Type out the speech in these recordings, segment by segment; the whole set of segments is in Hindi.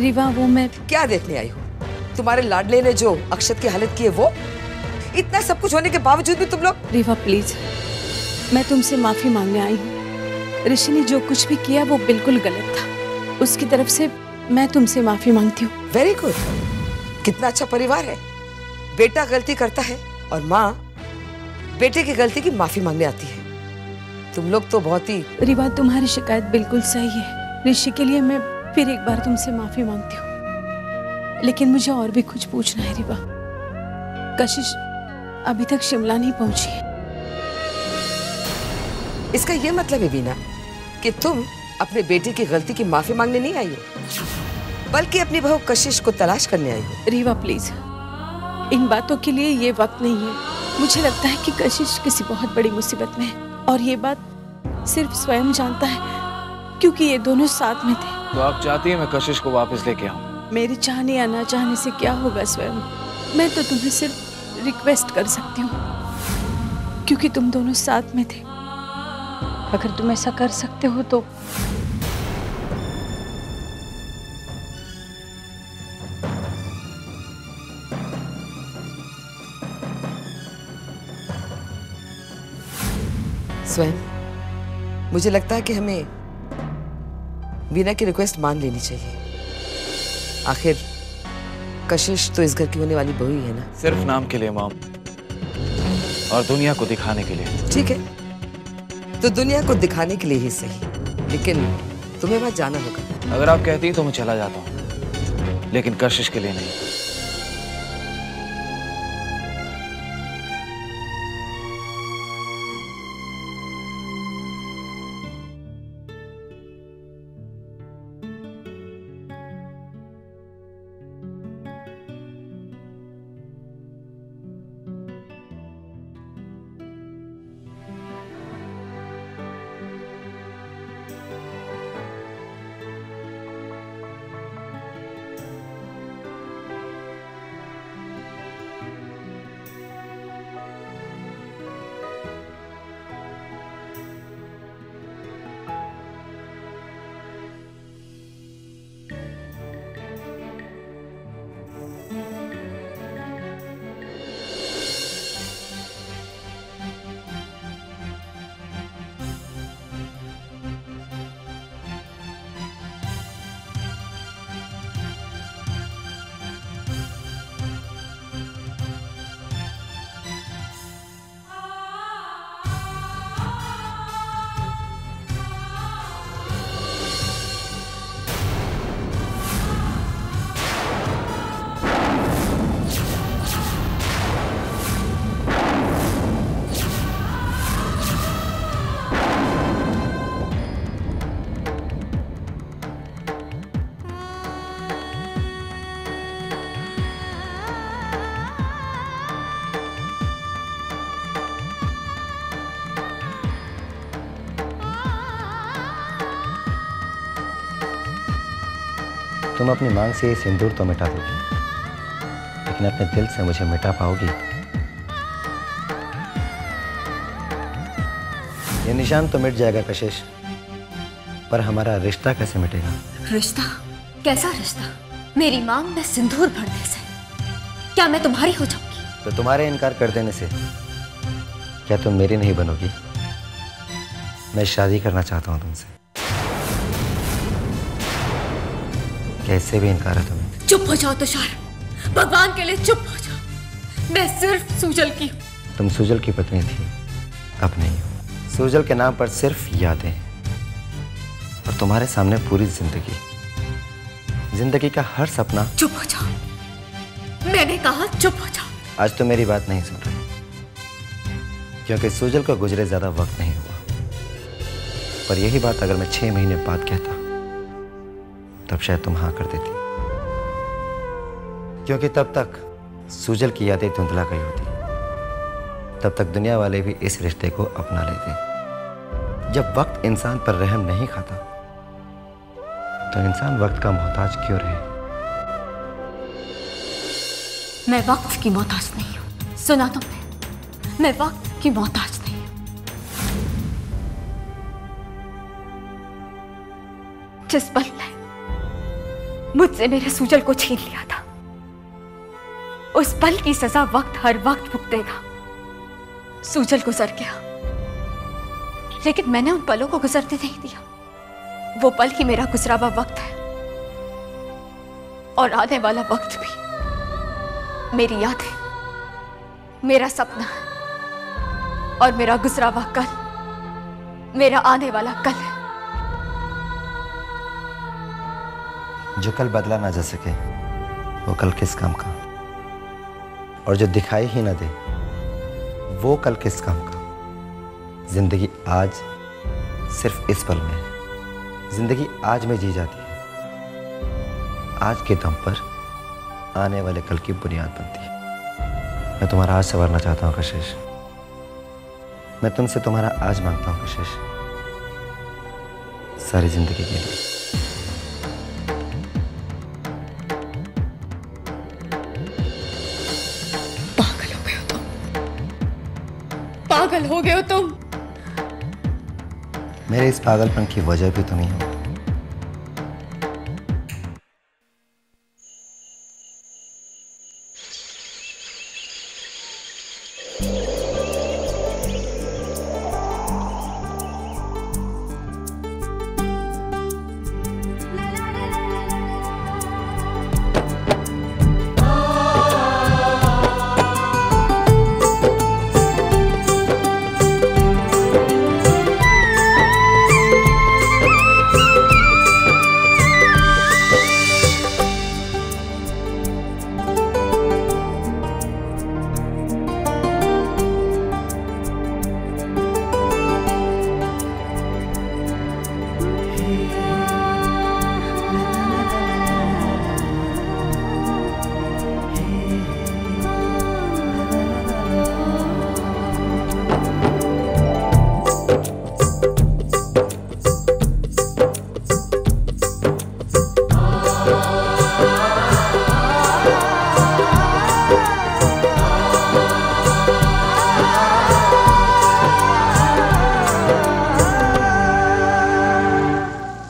रीवा वो मैं क्या देखने आई हो? तुम्हारे लाडले ने जो अक्षत की हालत की है वो? इतना सब कुछ होने के बावजूद भी तुम लोग। रीवा प्लीज, मैं तुमसे माफी मांगने आई हूँ। ऋषि ने जो कुछ भी किया वो बिल्कुल गलत था। उसकी तरफ से मैं तुमसे माफी मांगती हूँ। Very good. कितना अच्छा परिवार है। बेटा गलती करता है और माँ बेटे की गलती की माफी मांगने आती है। तुम लोग तो बहुत ही। रीवा तुम्हारी शिकायत बिल्कुल सही है। ऋषि के लिए मैं फिर एक बार तुमसे माफी मांगती हूँ, लेकिन मुझे और भी कुछ पूछना है रीवा। कशिश अभी तक शिमला नहीं पहुंची है। इसका ये मतलब है वीना कि तुम अपने बेटे की गलती की माफी मांगने नहीं आई हो, बल्कि अपनी बहू कशिश को तलाश करने आई हो। रीवा प्लीज, इन बातों के लिए ये वक्त नहीं है। मुझे लगता है कि कशिश किसी बहुत बड़ी मुसीबत में है और ये बात सिर्फ स्वयं जानता है, क्योंकि ये दोनों साथ में थे। तो आप चाहती हैं मैं कशिश को वापस लेके आऊं? मेरे चाहने या ना चाहने से क्या होगा स्वयं? मैं तो तुम्हें सिर्फ रिक्वेस्ट कर सकती हूँ, क्योंकि तुम दोनों साथ में थे। अगर तुम ऐसा कर सकते हो तो। स्वयं मुझे लगता है कि हमें वीना की रिक्वेस्ट मान लेनी चाहिए। आखिर कशिश तो इस घर की होने वाली बहू ही है ना। सिर्फ नाम के लिए मॉम, और दुनिया को दिखाने के लिए। ठीक है, तो दुनिया को दिखाने के लिए ही सही, लेकिन तुम्हें वहां जाना होगा। अगर आप कहती तो मैं चला जाता हूँ, लेकिन कशिश के लिए नहीं। तुम अपनी मांग से ये सिंदूर तो मिटा दोगी, लेकिन अपने दिल से मुझे मिटा पाओगी? ये निशान तो मिट जाएगा कशिश, पर हमारा रिश्ता कैसे मिटेगा? रिश्ता? कैसा रिश्ता? मेरी मांग में सिंदूर भरने से क्या मैं तुम्हारी हो जाऊंगी? तो तुम्हारे इनकार कर देने से क्या तुम मेरी नहीं बनोगी? मैं शादी करना चाहता हूँ तुमसे। कैसे भी इनकार है तुम्हें? चुप हो जाओ तुषार, भगवान के लिए चुप हो जाओ। मैं सिर्फ सुजल की हूँ। तुम सुजल की पत्नी थी, अब नहीं हो। सुजल के नाम पर सिर्फ यादें हैं, और तुम्हारे सामने पूरी जिंदगी, जिंदगी का हर सपना। चुप हो जाओ, मैंने कहा चुप हो जाओ। आज तो मेरी बात नहीं सुन रही, क्योंकि सुजल को गुजरे ज्यादा वक्त नहीं हुआ। पर यही बात अगर मैं 6 महीने बाद कहता, तब शायद तुम हाँ कर देती, क्योंकि तब तक सुजल की यादें धुंधला गई होती। तब तक दुनिया वाले भी इस रिश्ते को अपना लेते। जब वक्त इंसान पर रहम नहीं खाता, तो इंसान वक्त का मोहताज क्यों रहे? मैं वक्त की मोहताज नहीं हूं। सुना तुमने? मैं वक्त की मोहताज नहीं हूं। जिस पल मुझसे मेरे सूजल को छीन लिया था। उस पल की सजा वक्त हर वक्त भुगतेगा। सूजल गुजर गया, लेकिन मैंने उन पलों को गुजरने नहीं दिया। वो पल ही मेरा गुजरा हुआ वक्त है, और आने वाला वक्त भी मेरी याद है, मेरा सपना है, और मेरा गुजरा हुआ कल मेरा आने वाला कल है। जो कल बदला ना जा सके वो कल किस काम का, और जो दिखाई ही ना दे वो कल किस काम का। जिंदगी आज सिर्फ इस पल में है। जिंदगी आज में जी जाती है, आज के दम पर आने वाले कल की बुनियाद बनती है। मैं तुम्हारा आज संवारना चाहता हूँ कशिश। मैं तुमसे तुम्हारा आज मांगता हूँ कशिश, सारी जिंदगी के लिए। पागल हो गए हो तुम। मेरे इस पागलपन की वजह भी तुम ही हो।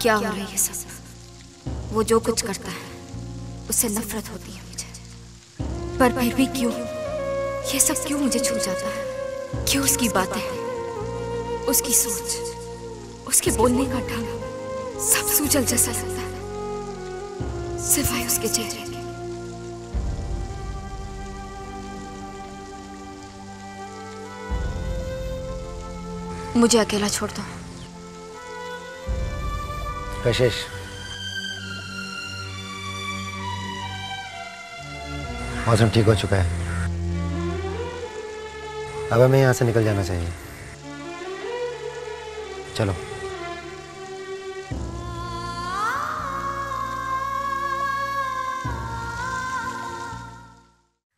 क्या हो रहा है ये सब? वो जो कुछ करता है उससे नफरत होती है मुझे, पर फिर भी क्यों ये सब क्यों मुझे छू जाता है? क्यों उसकी बातें, उसकी सोच, उसके बोलने का ढंग सब सूजल जैसा लगता है, सिवाय उसके चेहरे के। मुझे अकेला छोड़ दो कशिश। मौसम ठीक हो चुका है, अब हमें यहाँ से निकल जाना चाहिए। चलो।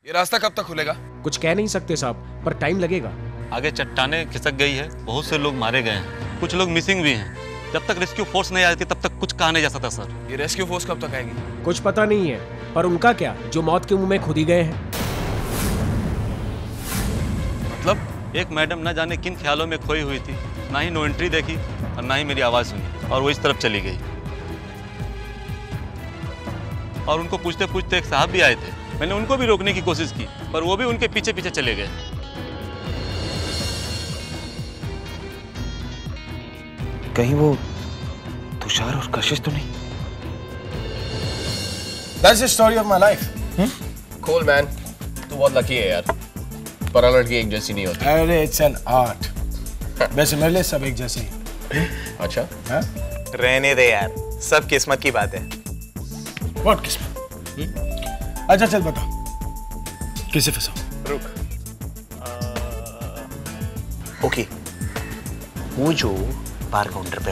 ये रास्ता कब तक खुलेगा? कुछ कह नहीं सकते साहब, पर टाइम लगेगा। आगे चट्टानें खिसक गई है, बहुत से लोग मारे गए हैं, कुछ लोग मिसिंग भी हैं। जब तक रेस्क्यू फोर्स नहीं आती तब तक कुछ कहा नहीं जा सकता सर। ये रेस्क्यू फोर्स कब तक आएगी? कुछ पता नहीं है, पर उनका क्या जो मौत के मुंह में खुद ही गए हैं। मतलब एक मैडम न जाने किन ख्यालों में खोई हुई थी, ना ही नो एंट्री देखी और ना ही मेरी आवाज़ सुनी, और वो इस तरफ चली गई। और उनको पूछते पूछते एक साहब भी आए थे, मैंने उनको भी रोकने की कोशिश की, पर वो भी उनके पीछे पीछे चले गए। कहीं वो तुषार और कशिश तो नहीं? That's the story of my life. Cool man. तू बहुत लकी है यार, पर लड़की एक जैसी नहीं होती। अरे इट्स एन आर्ट। वैसे मेरे लिए सब एक जैसे ही। अच्छा? हाँ? रहने दे यार, सब किस्मत की बात है। बहुत किस्मत। अच्छा चल बता, कैसे फंसा? रुक। ओके, वो जो बार काउंटर पे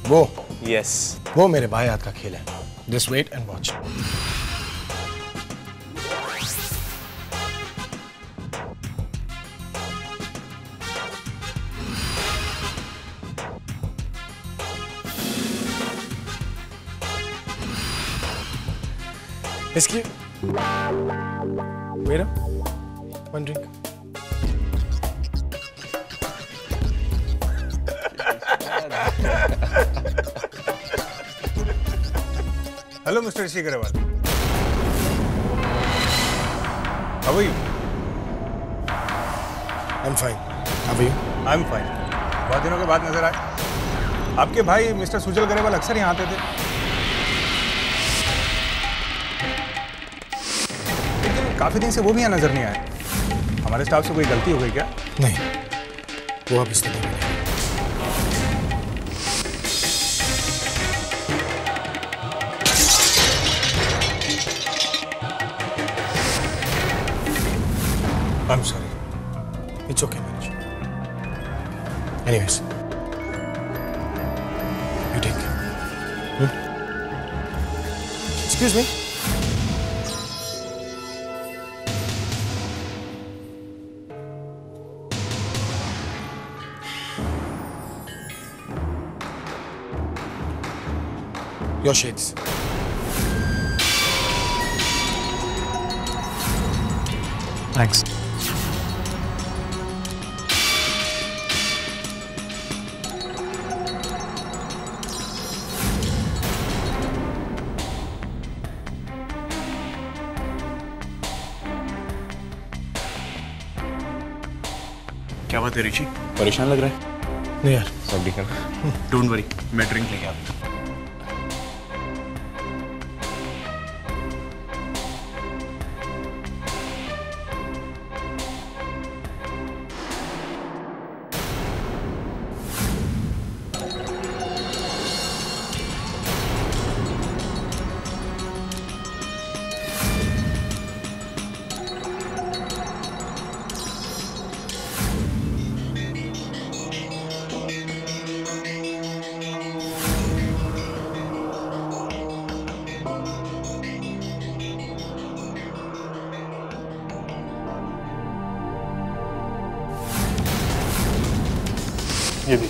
वो यस, वो मेरे भाई हाथ का खेल है। Just wait and watch. इसकी मेरा one drink. Hello mister Rishi Agarwal. How are you? I am fine. How are you? I am fine. बहुत दिनों के बाद नजर आए। आपके भाई मिस्टर सुजल ग्रेवाल अक्सर यहाँ आते थे, लेकिन काफी दिन से वो भी यहाँ नजर नहीं आए। हमारे स्टाफ से कोई गलती हो गई क्या? नहीं, वो आप इस्तेमाल करें। I'm sorry. It's okay, Manish. Anyways, you take care. Excuse me. Your shades. Thanks. क्या बात है ऋषि, परेशान लग रहा है? नहीं यार, सब ठीक है। डोंट वरी, मैं ड्रिंक लेके आता हूँ। ये भी।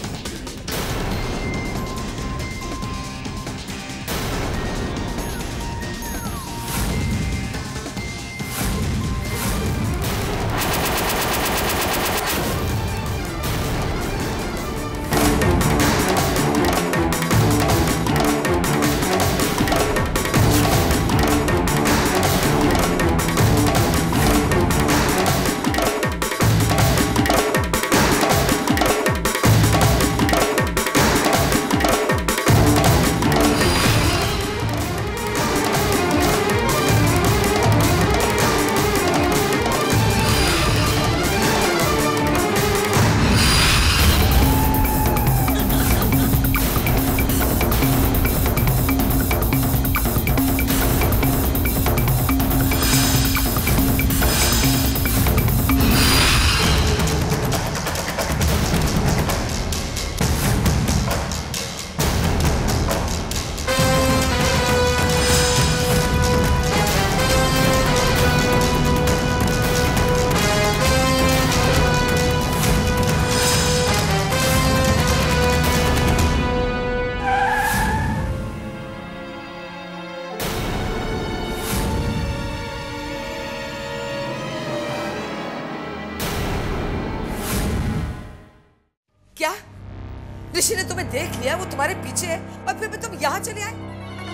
ऋषि ने तुम्हें देख लिया, वो तुम्हारे पीछे है और फिर भी तुम यहाँ चले आए।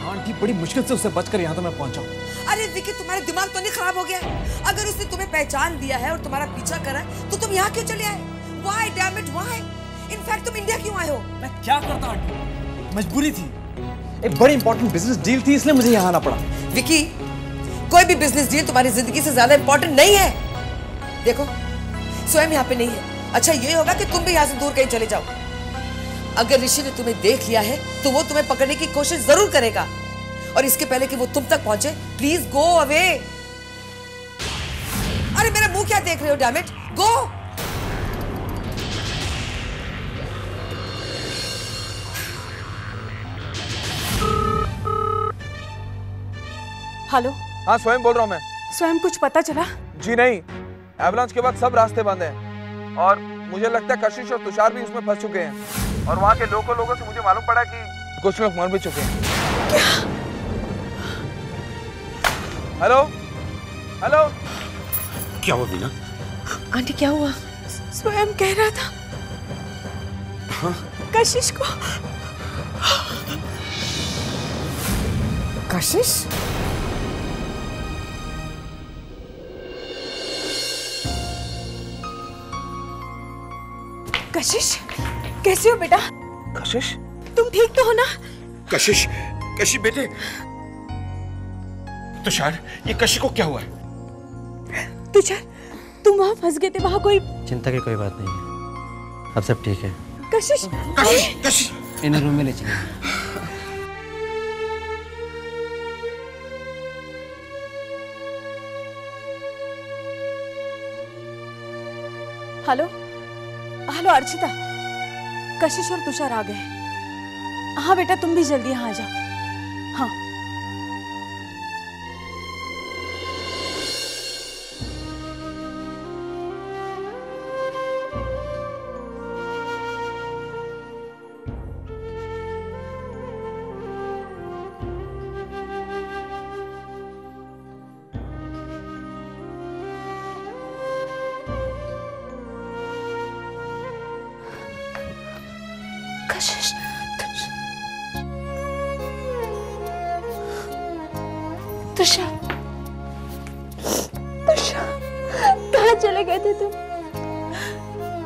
आंटी बड़ी मुश्किल से उससे बचकर यहाँ तो मैं पहुंचा। अरे विकी, तुम्हारे दिमाग तो नहीं खराब हो गया? अगर उसने तुम्हें पहचान लिया है और तुम्हारा पीछा करा तो तुम यहाँ क्यों चले आए? Why, damn it, why? In fact तुम इंडिया क्यों आए हो? मैं क्या करता आंटी, मजबूरी थी, एक बड़ी इंपॉर्टेंट बिजनेस डील थी, इसलिए मुझे यहाँ आना पड़ा। विकी, कोई भी बिजनेस डील तुम्हारी जिंदगी से ज्यादा इंपॉर्टेंट नहीं है। देखो, स्वयं यहाँ पे नहीं है। अच्छा ये होगा कि तुम भी यहाँ से दूर कहीं चले जाओ। अगर ऋषि ने तुम्हें देख लिया है तो वो तुम्हें पकड़ने की कोशिश जरूर करेगा, और इसके पहले कि वो तुम तक पहुंचे, प्लीज गो अवे। अरे मेरा मुंह क्या देख रहे हो, डैम इट, गो। हेलो। हाँ, स्वयं बोल रहा हूँ मैं। स्वयं, कुछ पता चला? जी नहीं, एवलांच के बाद सब रास्ते बंद हैं और मुझे लगता है कशिश और तुषार भी उसमें फंस चुके हैं, और वहाँ के लोगों से मुझे मालूम पड़ा कि कुछ लोग मर भी चुके हैं। क्या? हेलो हेलो, क्या हुआ वीना? आंटी क्या हुआ? स्वयं कह रहा था कशिश को कशिश, कशिश, कैसे हो बेटा? कशिश, तुम ठीक तो हो ना? कशिश, कशिश बेटे। तुषार, ये कशिश को क्या हुआ है? तुषार, तुम वहां फंस गए थे, वहां कोई? चिंता की कोई बात नहीं है, अब सब ठीक है। कशिश, कशिश, कशिश, इन्हें रूम में ले चलिए। हेलो हेलो अर्चिता, कशिश और तुषार आ गए। हाँ बेटा, तुम भी जल्दी यहाँ आ जाओ। हाँ कशिश, तुषार, तुषार, कहाँ चले गए थे तुम?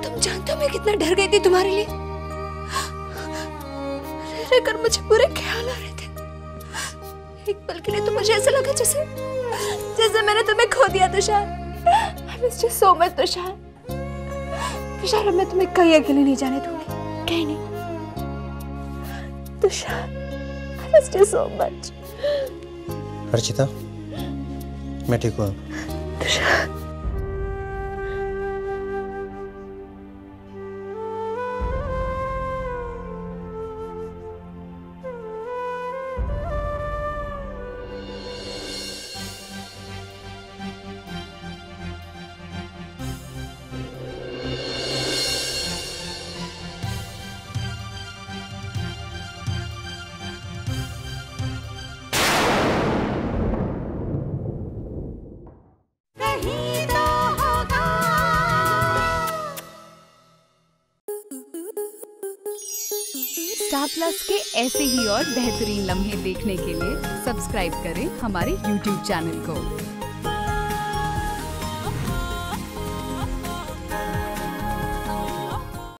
तुम जानते हो मैं कितना डर गई थी तुम्हारे लिए। रहकर मुझे पूरे ख्याल आ रहे थे। एक पल के लिए तो मुझे ऐसा लगा जैसे मैंने तुम्हें खो दिया। Tushar, I miss you so much Tushar. Tushar, अब मैं तुम्हें कहीं अकेले नहीं जाने दूंगी, कहीं नहीं। Tushar, I miss you so much। Archita, मैं ठीक हूँ। तुषार, स्टार प्लस के ऐसे ही और बेहतरीन लम्हे देखने के लिए सब्सक्राइब करें हमारे YouTube चैनल को।